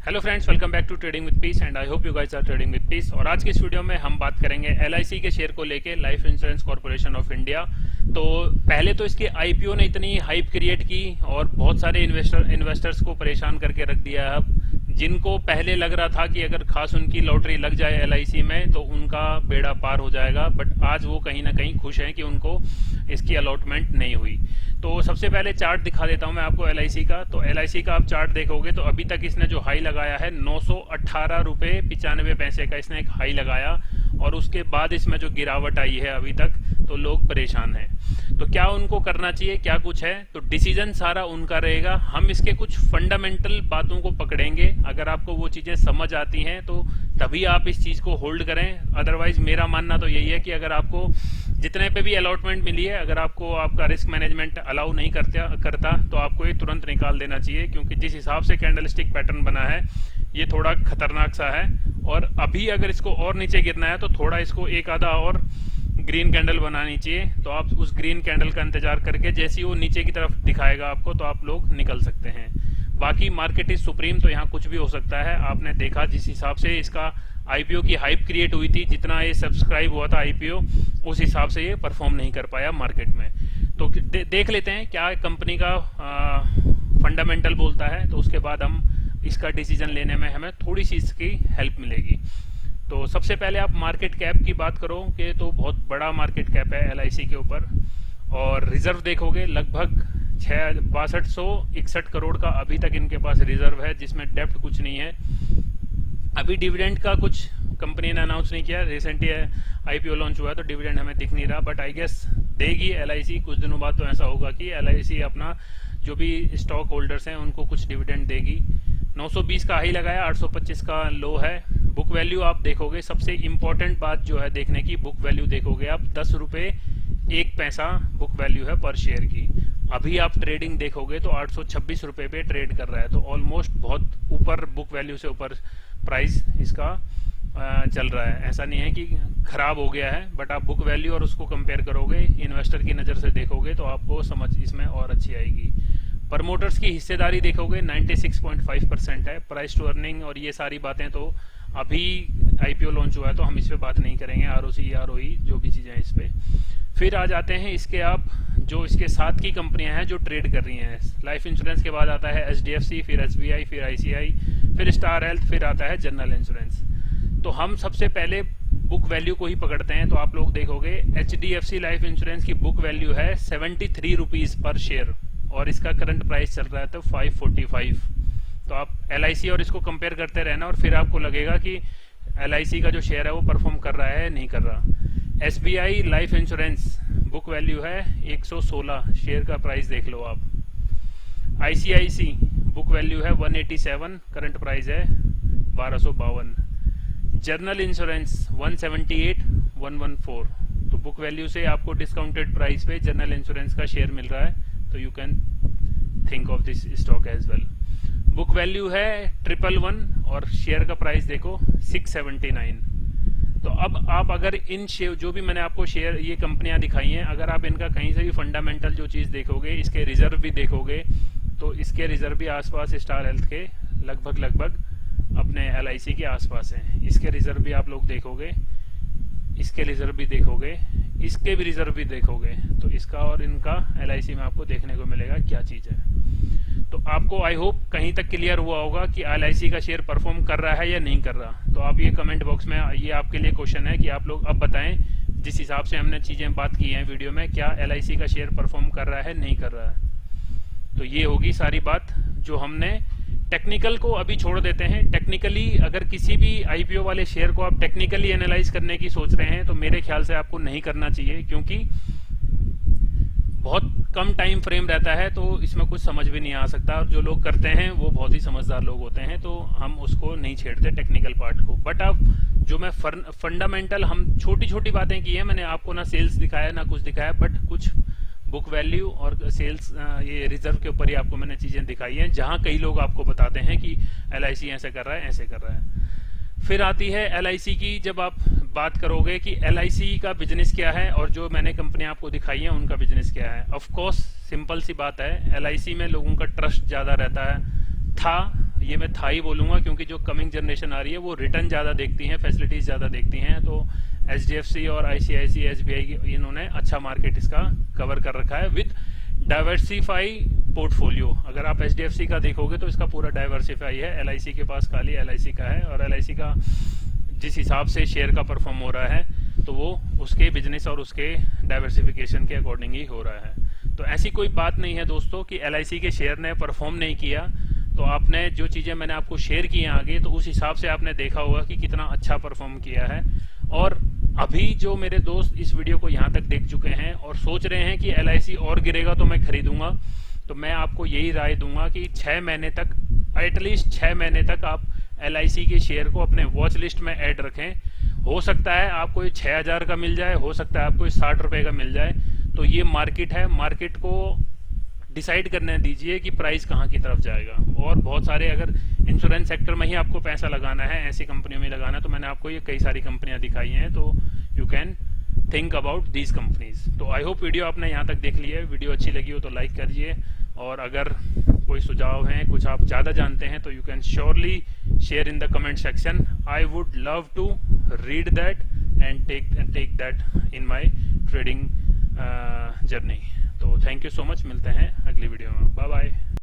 Hello friends, welcome back to trading with peace and I hope you guys are trading with peace. और आज के इस video में हम बात करेंगे एलआईसी के शेयर को लेके, life insurance corporation of India. तो पहले तो इसके आईपीओ ने इतनी हाइप क्रिएट की और बहुत सारे इन्वेस्टर्स को परेशान करके रख दिया है। अब जिनको पहले लग रहा था कि अगर खास उनकी लॉटरी लग जाए एलआईसी में तो उनका बेड़ा पार हो जाएगा, बट आज वो कहीं ना कहीं खुश हैं कि उनको इसकी अलॉटमेंट नहीं हुई। तो सबसे पहले चार्ट दिखा देता हूं मैं आपको एलआईसी का। तो एलआईसी का आप चार्ट देखोगे तो अभी तक इसने जो हाई लगाया है 918 रुपये 95 पैसे का इसने एक हाई लगाया, और उसके बाद इसमें जो गिरावट आई है अभी तक, तो लोग परेशान हैं। तो क्या उनको करना चाहिए, क्या कुछ है, तो डिसीजन सारा उनका रहेगा। हम इसके कुछ फंडामेंटल बातों को पकड़ेंगे। अगर आपको वो चीजें समझ आती हैं तो तभी आप इस चीज को होल्ड करें। अदरवाइज मेरा मानना तो यही है कि अगर आपको जितने पे भी अलॉटमेंट मिली है, अगर आपको आपका रिस्क मैनेजमेंट अलाउ नहीं करता तो आपको ये तुरंत निकाल देना चाहिए, क्योंकि जिस हिसाब से कैंडलस्टिक पैटर्न बना है ये थोड़ा खतरनाक सा है। और अभी अगर इसको और नीचे गिरना है तो थोड़ा इसको एक आधा और ग्रीन कैंडल बनानी चाहिए। तो आप उस ग्रीन कैंडल का इंतजार करके जैसे ही वो नीचे की तरफ दिखाएगा आपको तो आप लोग निकल सकते हैं। बाकी मार्केट इज सुप्रीम, तो यहाँ कुछ भी हो सकता है। आपने देखा जिस हिसाब से इसका आईपीओ की हाइप क्रिएट हुई थी, जितना ये सब्सक्राइब हुआ था आईपीओ, उस हिसाब से ये परफॉर्म नहीं कर पाया मार्केट में। तो देख लेते हैं क्या कंपनी का फंडामेंटल बोलता है, तो उसके बाद हम इसका डिसीजन लेने में हमें थोड़ी सी इसकी हेल्प मिलेगी। तो सबसे पहले आप मार्केट कैप की बात करो कि तो बहुत बड़ा मार्केट कैप है एलआईसी के ऊपर, और रिजर्व देखोगे लगभग 6261 करोड़ का अभी तक इनके पास रिजर्व है, जिसमें डेप्ट कुछ नहीं है। अभी डिविडेंड का कुछ कंपनी ने अनाउंस नहीं किया, रिसेंटली आईपीओ लॉन्च हुआ है तो डिविडेंड हमें दिख नहीं रहा, बट आई गेस देगी एलआईसी। कुछ दिनों बाद तो ऐसा होगा कि एलआईसी अपना जो भी स्टॉक होल्डर्स हैं उनको कुछ डिविडेंड देगी। 920 का हाई लगाया, 825 का लो है। बुक वैल्यू आप देखोगे, सबसे इंपॉर्टेंट बात जो है देखने की, बुक वैल्यू देखोगे आप 10 रुपये 1 पैसा बुक वैल्यू है पर शेयर की। अभी आप ट्रेडिंग देखोगे तो 826 रुपये पे ट्रेड कर रहा है, तो ऑलमोस्ट बहुत ऊपर, बुक वैल्यू से ऊपर प्राइस इसका चल रहा है। ऐसा नहीं है कि खराब हो गया है, बट आप बुक वैल्यू और उसको कंपेयर करोगे, इन्वेस्टर की नज़र से देखोगे तो आपको समझ इसमें और अच्छी आएगी। प्रमोटर्स की हिस्सेदारी देखोगे 96.5% है। प्राइस टू अर्निंग और ये सारी बातें तो अभी आईपीओ लॉन्च हुआ है तो हम इस पे बात नहीं करेंगे, आरओसी आरओई जो भी चीज़ें हैं इस पे। फिर आ जाते हैं इसके आप जो इसके साथ की कंपनियां हैं जो ट्रेड कर रही हैं। लाइफ इंश्योरेंस के बाद आता है एचडीएफसी, फिर एसबीआई, फिर आईसीआई, फिर स्टार हेल्थ, फिर आता है जनरल इंश्योरेंस। तो हम सबसे पहले बुक वैल्यू को ही पकड़ते हैं। तो आप लोग देखोगे एचडीएफसी लाइफ इंश्योरेंस की बुक वैल्यू है 73 रुपीज़ पर शेयर, और इसका करंट प्राइस चल रहा है तो 545। तो आप एलआईसी और इसको कंपेयर करते रहना, और फिर आपको लगेगा कि एलआईसी का जो शेयर है वो परफॉर्म कर रहा है नहीं कर रहा। SBI life insurance book value है 116, शेयर का प्राइस देख लो आप। आईसीआईसी बुक वैल्यू है 187, करंट प्राइस है 1252। General insurance 178 114। तो बुक वैल्यू से आपको डिस्काउंटेड प्राइस पे जनरल इंश्योरेंस का शेयर मिल रहा है, तो you can think of this stock as well. Book value है 111 और शेयर का प्राइस देखो 679। तो अब आप अगर इन शेयर जो भी मैंने आपको शेयर ये कंपनियां दिखाई हैं, अगर आप इनका कहीं से भी फंडामेंटल जो चीज़ देखोगे, इसके रिजर्व भी देखोगे, तो इसके रिजर्व भी आसपास स्टार हेल्थ के लगभग अपने एलआईसी के आसपास हैं। इसके रिजर्व भी आप लोग देखोगे, इसके रिजर्व भी देखोगे, इसके भी रिजर्व भी देखोगे, तो इसका और इनका एलआईसी में आपको देखने को मिलेगा क्या चीज़ है। तो आपको आई होप कहीं तक क्लियर हुआ होगा कि एलआईसी का शेयर परफॉर्म कर रहा है या नहीं कर रहा। तो आप ये कमेंट बॉक्स में, ये आपके लिए क्वेश्चन है कि आप लोग अब बताएं, जिस हिसाब से हमने चीज़ें बात की हैं वीडियो में, क्या एलआईसी का शेयर परफॉर्म कर रहा है नहीं कर रहा है। तो ये होगी सारी बात जो हमने। टेक्निकल को अभी छोड़ देते हैं। टेक्निकली अगर किसी भी आईपीओ वाले शेयर को आप टेक्निकली एनालाइज करने की सोच रहे हैं तो मेरे ख्याल से आपको नहीं करना चाहिए, क्योंकि बहुत कम टाइम फ्रेम रहता है, तो इसमें कुछ समझ भी नहीं आ सकता। और जो लोग करते हैं वो बहुत ही समझदार लोग होते हैं, तो हम उसको नहीं छेड़ते टेक्निकल पार्ट को। बट अब जो मैं फंडामेंटल, हम छोटी छोटी बातें की हैं, मैंने आपको ना सेल्स दिखाया ना कुछ दिखाया, बट कुछ बुक वैल्यू और सेल्स, ये रिजर्व के ऊपर ही आपको मैंने चीजें दिखाई हैं, जहां कई लोग आपको बताते हैं कि एलआईसी ऐसे कर रहा है ऐसे कर रहा है। फिर आती है एलआईसी की, जब आप बात करोगे कि एलआईसी का बिजनेस क्या है और जो मैंने कंपनी आपको दिखाई है उनका बिजनेस क्या है। ऑफ कोर्स सिंपल सी बात है, एलआईसी में लोगों का ट्रस्ट ज्यादा रहता है, था ये मैं था ही बोलूंगा, क्योंकि जो कमिंग जनरेशन आ रही है वो रिटर्न ज़्यादा देखती हैं, फैसिलिटीज़ ज़्यादा देखती हैं। तो HDFC और ICICI SBI इन्होंने अच्छा मार्केट इसका कवर कर रखा है विथ डाइवर्सिफाई पोर्टफोलियो। अगर आप HDFC का देखोगे तो इसका पूरा डाइवर्सिफाई है। LIC के पास खाली LIC का है, और LIC का जिस हिसाब से शेयर का परफॉर्म हो रहा है तो वो उसके बिजनेस और उसके डाइवर्सिफिकेशन के अकॉर्डिंग ही हो रहा है। तो ऐसी कोई बात नहीं है दोस्तों कि LIC के शेयर ने परफॉर्म नहीं किया, तो आपने जो चीज़ें मैंने आपको शेयर की हैं आगे, तो उस हिसाब से आपने देखा होगा कि कितना अच्छा परफॉर्म किया है। और अभी जो मेरे दोस्त इस वीडियो को यहाँ तक देख चुके हैं और सोच रहे हैं कि LIC और गिरेगा तो मैं खरीदूंगा, तो मैं आपको यही राय दूंगा कि 6 महीने तक, एटलीस्ट 6 महीने तक आप LIC के शेयर को अपने वॉच लिस्ट में ऐड रखें। हो सकता है आपको ये 6000 का मिल जाए, हो सकता है आपको 60 रुपए का मिल जाए। तो ये मार्केट है, मार्केट को डिसाइड करने दीजिए कि प्राइस कहाँ की तरफ जाएगा। और बहुत सारे, अगर इंश्योरेंस सेक्टर में ही आपको पैसा लगाना है, ऐसी कंपनियों में लगाना है, तो मैंने आपको ये कई सारी कंपनियां दिखाई हैं, तो you can think about these companies. तो आई होप वीडियो आपने यहाँ तक देख लिया है। वीडियो अच्छी लगी हो तो लाइक करिए, और अगर कोई सुझाव है, कुछ आप ज़्यादा जानते हैं, तो you can surely share in the comment section. I would love to read that and take that in my trading journey. तो थैंक यू सो मच, मिलते हैं अगली वीडियो में। Bye bye.